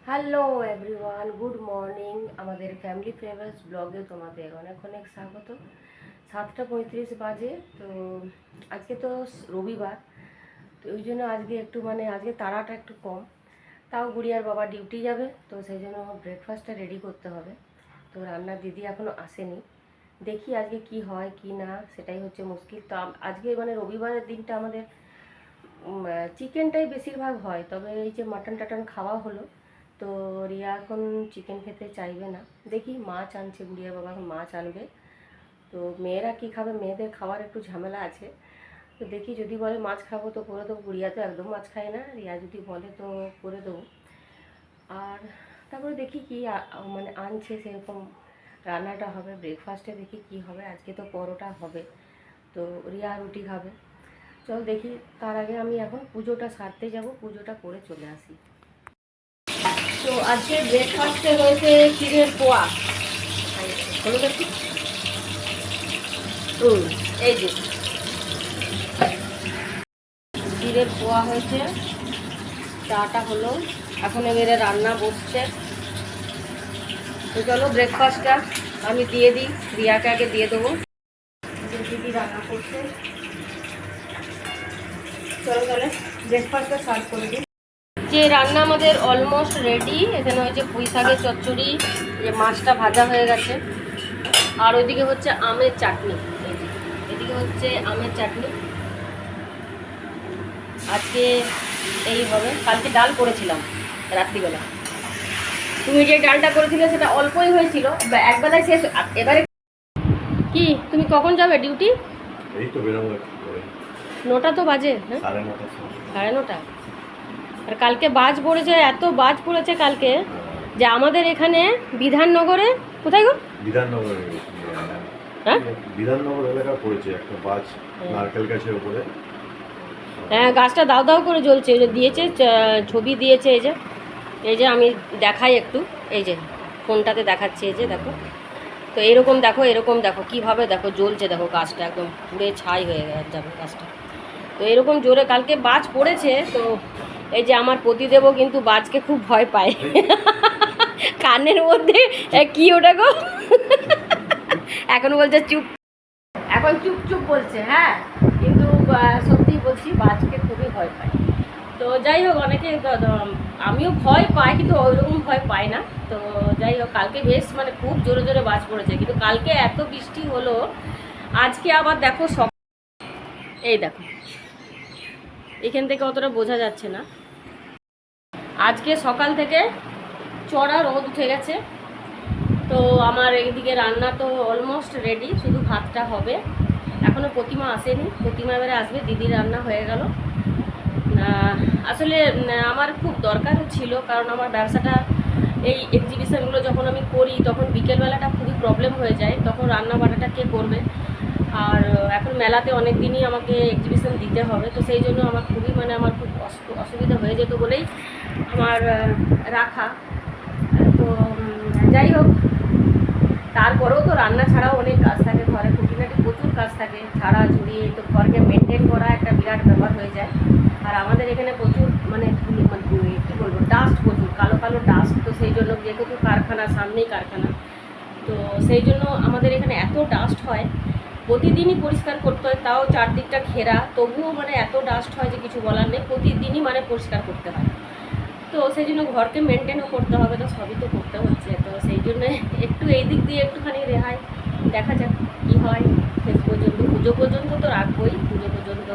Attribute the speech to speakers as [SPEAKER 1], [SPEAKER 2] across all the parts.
[SPEAKER 1] Hello everyone, good morning. আমাদের family flavours ব্লগে তোমাদের অনেক অনেক স্বাগত। 7:35 বাজে। তো আজকে তো রবিবার, তো ওই জন্য আজকে একটু আজকে তাড়াটা একটু কম। তাও গুড়িয়ার বাবা ডিউটি যাবে, তো সেই জন্য ব্রেকফাস্টটা রেডি করতে হবে। তো রান্নার দিদি এখনও আসেনি, দেখি আজকে কি হয় কি না, সেটাই হচ্ছে মুশকিল। তো আজকে রবিবারের দিনটা আমাদের চিকেনটাই বেশিরভাগ হয়, তবে এই যে মাটন টাটন খাওয়া হলো, তো রিয়া এখন চিকেন খেতে চাইবে না। দেখি মাছ আনছে, গুড়িয়া বাবা এখন মাছ আনবে। তো মেয়েরা কি খাবে, মেয়েদের খাওয়ার একটু ঝামেলা আছে। তো দেখি যদি বলে মাছ খাবো তো করে দেবো, গুড়িয়া তো একদম মাছ খায় না, রিয়া যদি বলে তো করে দেবো। আর তারপরে দেখি কি আনছে, সেরকম রান্নাটা হবে। ব্রেকফাস্টে দেখি কি হবে, আজকে তো পরোটা হবে, তো রিয়া রুটি খাবে। চল দেখি, তার আগে আমি এখন পুজোটা সারতে যাব, পুজোটা করে চলে আসি। তো আজকে ব্রেকফাস্টে হয়েছে ক্ষীরের পোয়া। হলো দেখি, এই যে ক্ষীরের পোয়া হয়েছে, চাটা হলো, এখন এবারে রান্না বসছে। তো চলো ব্রেকফাস্টটা আমি দিয়ে দিই, রিয়াকে আগে দিয়ে দেবো। দিদি রান্না করছে, চলো তাহলে ব্রেকফাস্টটা সার্ভ করে দিই। যে রান্না আমাদের অলমোস্ট রেডি। এখানে হয়েছে পুঁই শাকের চচ্চড়ি, যে মাছটা ভাজা হয়ে গেছে, আর ওইদিকে হচ্ছে আমের চাটনি। এদিকে হচ্ছে আমের চাটনি। আজকে এই হবে। কালকে ডাল করেছিলাম রাত্রিবেলা, তুমি যে ডালটা করেছিলে সেটা অল্পই হয়েছিল, একবেলায় শেষ। এবারে কি তুমি কখন যাবে ডিউটি?
[SPEAKER 2] এই তো বেরোবো,
[SPEAKER 1] 9টা তো বাজে। হ্যাঁ, 9:30। আর কালকে বাজ পড়েছে, এত বাজ পড়েছে কালকে যে আমাদের এখানে বিধাননগরে, কোথায় গো,
[SPEAKER 2] বিধাননগরে,
[SPEAKER 1] হ্যাঁ
[SPEAKER 2] বিধাননগর এলাকা পড়েছে একটা বাজ, নারকেল গাছের উপরে।
[SPEAKER 1] হ্যাঁ, গাছটা দাও দাও করে জ্বলছে। এই যে দিয়েছে, ছবি দিয়েছে, এই যে আমি দেখাই একটু, এই যে ফোনটাতে দেখাচ্ছি, এই যে দেখো। তো এরকম দেখো কীভাবে দেখো জ্বলছে, দেখো গাছটা একদম পুড়ে ছাই হয়ে যাবে গাছটা। তো এরকম জোরে কালকে বাজ পড়েছে। তো এই যে আমার পতিদেবও কিন্তু বাজকে খুব ভয় পায়। কানের মধ্যে কি ওটা গো, এখন বলছে চুপ, এখন চুপ চুপ বলছে। হ্যাঁ, কিন্তু সত্যি বলছি, বাজকে খুবই ভয় পায়। তো যাই হোক, অনেকে, আমিও ভয় পাই কিন্তু ওইরকম ভয় পাই না। তো যাই হোক, কালকে বেশ খুব জোরে জোরে বাজ পড়েছে, কিন্তু কালকে এত বৃষ্টি হলো। আজকে আবার দেখো এই দেখো, এখান থেকে অতটা বোঝা যাচ্ছে না। আজকে সকাল থেকে চড়া রোদ উঠে গেছে। তো আমার এইদিকে রান্না তো অলমোস্ট রেডি, শুধু ভাতটা হবে। এখনও প্রতিমা আসেনি, প্রতিমা এবারে আসবে। দিদির রান্না হয়ে গেল। আসলে আমার খুব দরকারও ছিল, কারণ আমার ব্যবসাটা, এই এক্সিবিশনগুলো যখন আমি করি তখন বিকেলবেলাটা খুবই প্রবলেম হয়ে যায়, তখন রান্না বান্নাটা কে করবে। আর এখন মেলাতে অনেক দিনই আমাকে এক্সিবিশন দিতে হবে, তো সেই জন্য আমার খুবই আমার খুব অসুবিধা হয়ে যেত বলেই আমার রাখা। তো যাই হোক, তারপরেও তো রান্না ছাড়াও অনেক কাজ থাকে ঘরে, খুঁটিনাটি প্রচুর কাজ থাকে, ছাড়া ঝুড়িয়ে তো ঘরকে মেনটেন করা একটা বিরাট ব্যাপার হয়ে যায়। আর আমাদের এখানে প্রচুর কী বলবো, ডাস্ট, প্রচুর কালো কালো ডাস্ট। তো সেই জন্য, যেহেতু কারখানা, সামনেই কারখানা, তো সেই জন্য আমাদের এখানে এত ডাস্ট হয়, প্রতিদিনই পরিষ্কার করতে হয়। তাও চারদিকটা ঘেরা, তবুও এত ডাস্ট হয় যে কিছু বলার নেই, প্রতিদিনই পরিষ্কার করতে হয়। তো সেই জন্য ঘরকে মেনটেনও করতে হবে, তো সবই তো করতে হচ্ছে। তো সেই জন্য একটু এই দিক দিয়ে একটুখানি রেহাই, দেখা যাক কী হয়। শেষ পর্যন্ত পুজো পর্যন্ত তো রাখবোই, পুজো পর্যন্ত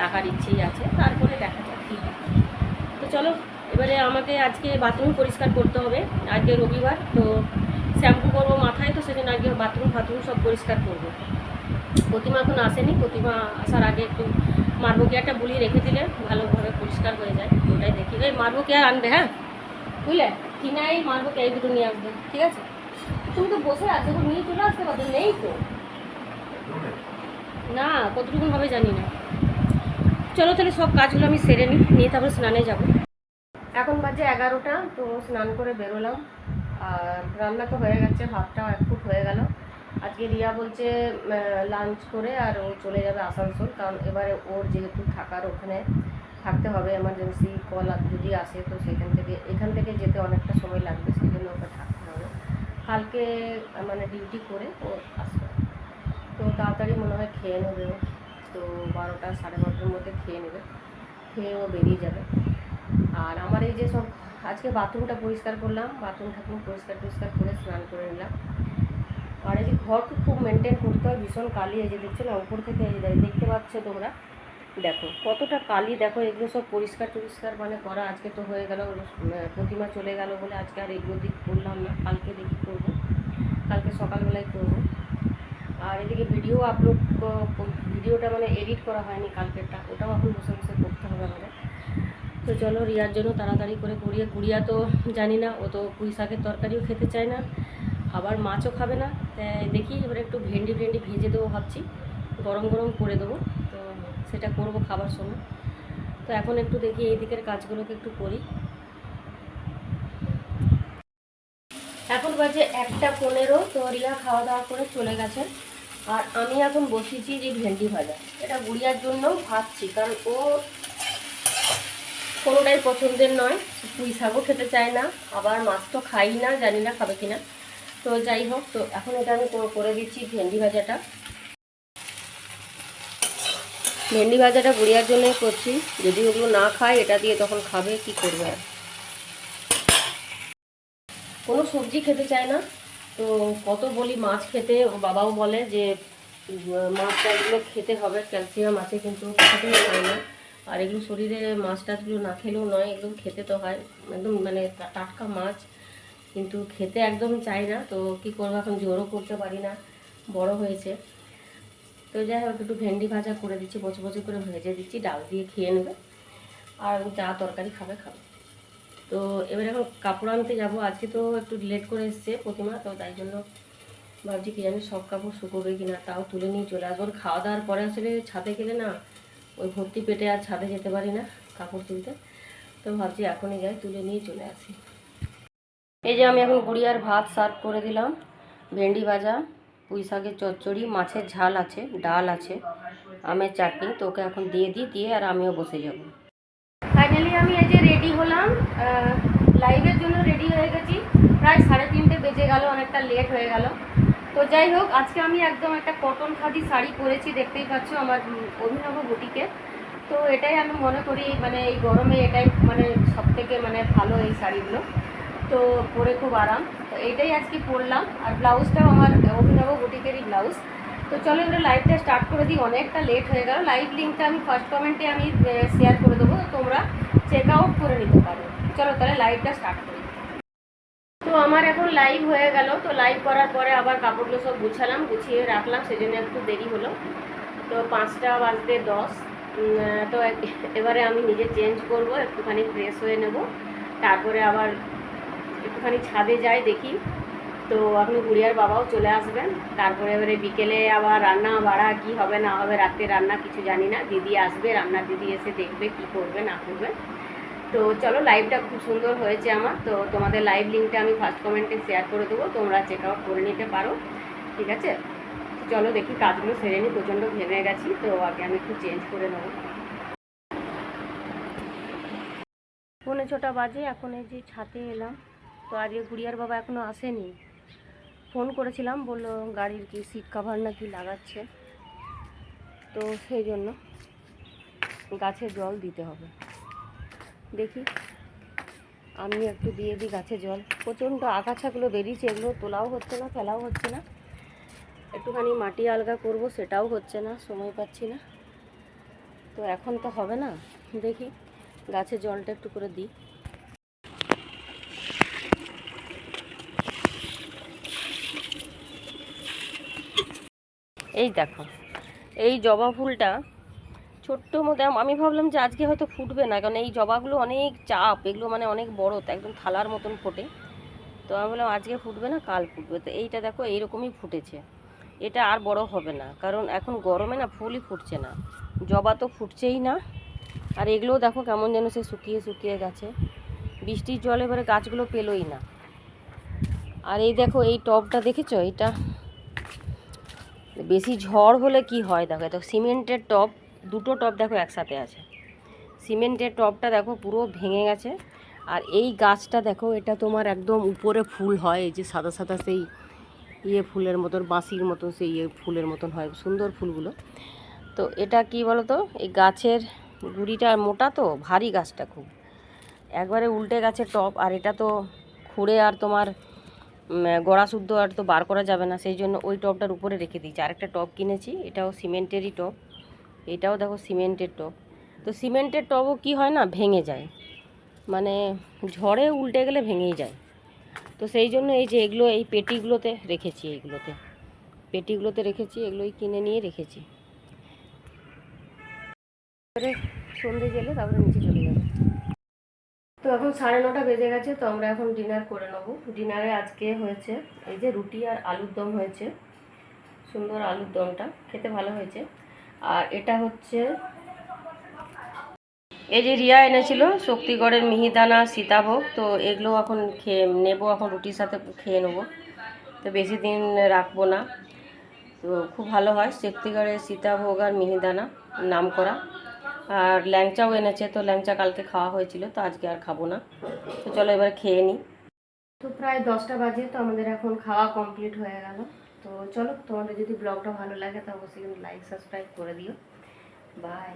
[SPEAKER 1] রাখার ইচ্ছেই আছে, তারপরে দেখা যাক কী হয়। তো চলো, এবারে আমাকে আজকে বাথরুম পরিষ্কার করতে হবে। আজকে রবিবার, তো শ্যাম্পু করবো মাথায়, তো সেজন্য আজকে বাথরুম সব পরিষ্কার করবো। প্রতিমা এখন আসেনি, প্রতিমা আসার আগে একটু মারবো কেয়ারটা বুলিয়ে রেখে দিলে ভালোভাবে পরিষ্কার হয়ে যায়। ওটাই দেখি, এই মারবো কেয়ার আনবে, হ্যাঁ বুঝলে, কিনাই মারবো কেয়ার দুটো নিয়ে আসবে, ঠিক আছে? তুমি তো বসে আছো, নিয়ে চলে আসতে পারছো, নেই তো না, কতটুকুন হবে জানি না। চলো তাহলে সব কাজগুলো আমি সেরে নিয়ে তারপরে স্নানে যাব। এখন বাজে 11টা, তো স্নান করে বেরোলাম। আর রান্না তো হয়ে গেছে, ভাতটাও 1 ফুট হয়ে গেল। আজকে রিয়া বলছে লাঞ্চ করে আর ও চলে যাবে আসানসোল, কারণ এবারে ওর যেহেতু থাকার ওখানে থাকতে হবে, এমার্জেন্সি কল যদি আসে তো এখান থেকে যেতে অনেকটা সময় লাগবে, সেই জন্য ওকে থাকতে হবে। কালকে মানে ডিউটি করে ও আসবে, তো তাড়াতাড়ি মনে হয় খেয়ে নেবে ও। তো 12টা 12:30টার মধ্যে খেয়ে নেবে, খেয়ে ও বেরিয়ে যাবে। আর আমার এই যে সব আজকে বাথরুমটা পরিষ্কার করলাম, বাথরুম ঠাকুর পরিষ্কার করে স্নান করে নিলাম। আর এই যে ঘরকে খুব মেনটেন করতে হয়, ভীষণ কালি। এই যে দেখছো না, উপর থেকে এই যে দেখতে পাচ্ছ তোমরা, দেখো কতটা কালি, দেখো এগুলো সব পরিষ্কার মানে করা আজকে তো হয়ে গেল, প্রতিমা চলে গেল বলে আজকে আর এগুলো দিক করলাম না, কালকে দেখি করবো, কালকে সকালবেলায় করবো। আর এদিকে ভিডিওটা মানে এডিট করা হয়নি কালকেরটা, ওটাও এখন বসে বসে করতে হবে আমাদের। তো চলো রিয়ার জন্য তাড়াতাড়ি করে গুড়িয়া তো জানি না, ও তো পুঁই শাকের তরকারিও খেতে চায় না, আবার মাছও খাবে না। তাই দেখি এবারে একটু ভেন্ডি ভেজে দেবো ভাবছি, গরম করে দেবো, তো সেটা করব খাবার সময়। তো এখন একটু দেখি এই দিকের কাজগুলোকে একটু করি। এখন বাজে 1:15, তো রিয়া খাওয়া দাওয়া করে চলে গেছে। আর আমি এখন বসিয়েছি যে ভেন্ডি ভাজা, এটা গুড়িয়ার জন্য ভাজছি, কারণ ও কোনোটাই পছন্দের নয়, পুঁই শাকও খেতে চায় না, আবার মাছ তো খাই না, জানি না খাবে কিনা। তো যাই হোক, তো এখন এটা আমি করে দিচ্ছি ভেন্ডি ভাজাটা গুড়িয়ার জন্য করছি। যদি ওগুলো না খায় এটা দিয়ে তখন খাবে, কি করবে আর। কোনো সবজি খেতে চায় না, তো কত বলি মাছ খেতে, ও বাবাও বলে যে মাছ টাছগুলো খেতে হবে, ক্যালসিয়াম আছে, কিন্তু খেতেই হয় না। আর এগুলো শরীরে মাছ টাছগুলো না খেলেও নয়, এগুলো খেতে তো হয়, একদম মানে টাটকা মাছ, কিন্তু খেতে একদম চাই না। তো কি করবো, এখন জোরও করতে পারি না, বড় হয়েছে। তো যাই হোক, একটু ভেন্ডি ভাজা করে দিচ্ছি, বচে করে ভেজে দিচ্ছি, ডাল দিয়ে খেয়ে নেবে, আর যা তরকারি খাবে। তো এবার এখন কাপড় আনতে যাবো, আজকে তো একটু লেট করে এসছে প্রতিমা, তো তাই জন্য ভাবছি কি জানি সব কাপড় শুকোবে কিনা, তাও তুলে নিয়ে চলে আসবো। খাওয়া দাওয়ার পরে আসলে ছাদে গেলে না, ওই ভর্তি পেটে আর ছাদে যেতে পারি না কাপড় তুলতে, তো ভাবছি এখনই যাই, তুলে নিয়ে চলে আসি। এই যে আমি এখন গুড়িয়ার ভাত সার্ভ করে দিলাম, ভেন্ডি ভাজা, পুঁই শাকের চচ্চড়ি, মাছের ঝাল আছে, ডাল আছে, আমের চাটনি, তো ওকে এখন দিয়ে আর আমিও বসে যাব। ফাইনালি আমি এই যে রেডি হলাম, লাইভের জন্য রেডি হয়ে গেছি, প্রায় 3:30 বেজে গেল, অনেকটা লেট হয়ে গেল। তো যাই হোক, আজকে আমি একদম একটা কটন খাদি শাড়ি পরেছি, দেখতেই পাচ্ছ আমার অভিনব বুটিকে। তো এটাই আমি মনে করি মানে এই গরমে এটাই মানে সবথেকে মানে ভালো এই শাড়িগুলো, তো পরে খুব আরাম। তো এইটাই আজকে পরলাম, আর ব্লাউজটাও আমার অভিনব বুটিকেরই ব্লাউজ। তো চলো এবার লাইভটা স্টার্ট করে দিই, অনেকটা লেট হয়ে গেল। লাইভ লিঙ্কটা আমি ফার্স্ট কমেন্টে আমি শেয়ার করে দেবো, তোমরা চেক আউট করে নিতে পারো। চলো তাহলে লাইভটা স্টার্ট করি। তো আমার এখন লাইভ হয়ে গেল, তো লাইভ করার পরে আবার কাপড়গুলো সব গুছিয়ে রাখলাম, সেজন্য একটু দেরি হলো। তো 5:10, তো এবারে আমি নিজে চেঞ্জ করব, একটুখানি ফ্রেশ হয়ে নেব, তারপরে আবার একটুখানি ছাদে যাই দেখি। তো আপনি গুড়িয়ার বাবাও চলে আসবেন, তারপরে এবারে বিকেলে আবার রান্না বাড়া কী হবে না হবে, রাত্রে রান্না কিছু জানি না, দিদি আসবে, রান্নার দিদি এসে দেখবে কি করবে না করবে। তো চলো, লাইভটা খুব সুন্দর হয়েছে আমার, তো তোমাদের লাইভ লিঙ্কটা আমি ফার্স্ট কমেন্টে শেয়ার করে দেবো, তোমরা চেক আউট করে নিতে পারো, ঠিক আছে। চলো দেখি, কাজগুলো সেরে নিই, প্রচণ্ড ঘেমে গেছি, তো আগে আমি একটু চেঞ্জ করে নেবো। 6:45 বাজে, এখন এই যে ছাদে এলাম। তো আজকে গুড়িয়ার বাবা এখনও আসেনি, ফোন করেছিলাম, বললো গাড়ির কি সিট কভার নাকি লাগাচ্ছে, তো সেই জন্য গাছে জল দিতে হবে। দেখি আমি একটু দিয়ে দিই গাছে জল, প্রচণ্ড আগাছাগুলো বেরিয়েছে, এগুলো তোলাও হচ্ছে না, ফেলাও হচ্ছে না, একটুখানি মাটি আলগা করব, সেটাও হচ্ছে না, সময় পাচ্ছি না। তো এখন তো হবে না, দেখি গাছে জলটা একটু করে দিই। এই দেখো, এই জবা ফুলটা ছোট্ট মধ্যে, আমি ভাবলাম যে আজকে হয়তো ফুটবে না, কারণ এই জবাগুলো অনেক চাপ, এগুলো মানে অনেক বড়, তো একদম থালার মতন ফোটে। তো আমি বললাম আজকে ফুটবে না, কাল ফুটবে। তো এইটা দেখো এইরকমই ফুটেছে, এটা আর বড় হবে না, কারণ এখন গরমে না ফুলই ফুটছে না, জবা তো ফুটছেই না। আর এগুলোও দেখো কেমন যেন সে শুকিয়ে গেছে, বৃষ্টির জল এবারে গাছগুলো পেলোই না। আর এই দেখো এই টবটা দেখেছো, এটা বেশি ঝড় হলে কি হয়, দেখো এটা সিমেন্টের টব, দুটো টব দেখো একসাথে আছে, সিমেন্টের টবটা দেখো পুরো ভেঙে গেছে। আর এই গাছটা দেখো, এটা তোমার একদম উপরে ফুল হয়, এই যে সাদা সাদা সেই ফুলের মতন, বাঁশির মতন সেই ফুলের মতন হয়, সুন্দর ফুলগুলো। তো এটা কি বলো তো, এই গাছের গুঁড়িটা মোটা তো ভারী, গাছটা খুব একবারে উল্টে গেছে টব। আর এটা তো খুঁড়ে আর তোমার গোড়া শুদ্ধ আর তো বার করা যাবে না, সেই জন্য ওই টবটার উপরে রেখে দিয়েছি। আরেকটা টব কিনেছি, এটাও সিমেন্টেরই টব, এটাও দেখো সিমেন্টের টব। তো সিমেন্টের টবও কি হয় না, ভেঙে যায়, মানে ঝড়ে উল্টে গেলে ভেঙেই যায়। তো সেই জন্য এই যে এগুলো এই পেটিগুলোতে রেখেছি, পেটিগুলোতে রেখেছি, এগুলোই কিনে নিয়ে রেখেছি। তারপরে সন্ধে গেলে তারপরে নিচে চলে যাবো। তো এখন 9:30 বেজে গেছে, তো আমরা এখন ডিনার করে নেবো। ডিনারে আজকে হয়েছে এই যে রুটি আর আলুর দম হয়েছে, সুন্দর আলুর দমটা খেতে ভালো হয়েছে। আর এটা হচ্ছে এই যে রিয়া এনেছিল শক্তিগড়ের মিহিদানা সীতাভোগ, তো এগুলো এখন খেয়ে নেবো, এখন রুটির সাথে খেয়ে নেবো, তো বেশি দিন রাখবো না। তো খুব ভালো হয় শক্তিগড়ের সীতাভোগ আর মিহিদানা, নাম করা। আর ল্যাংচাও এনেছে, তো ল্যাংচা কালকে খাওয়া হয়েছিল, তো আজকে আর খাবো না। তো চলো এবার খেয়ে নিই। তো প্রায় 10টা বাজে, তো আমাদের এখন খাওয়া কমপ্লিট হয়ে গেল। তো চলো, তোমাদের যদি ব্লগটা ভালো লাগে তো অবশ্যই লাইক সাবস্ক্রাইব করে দিও। বাই।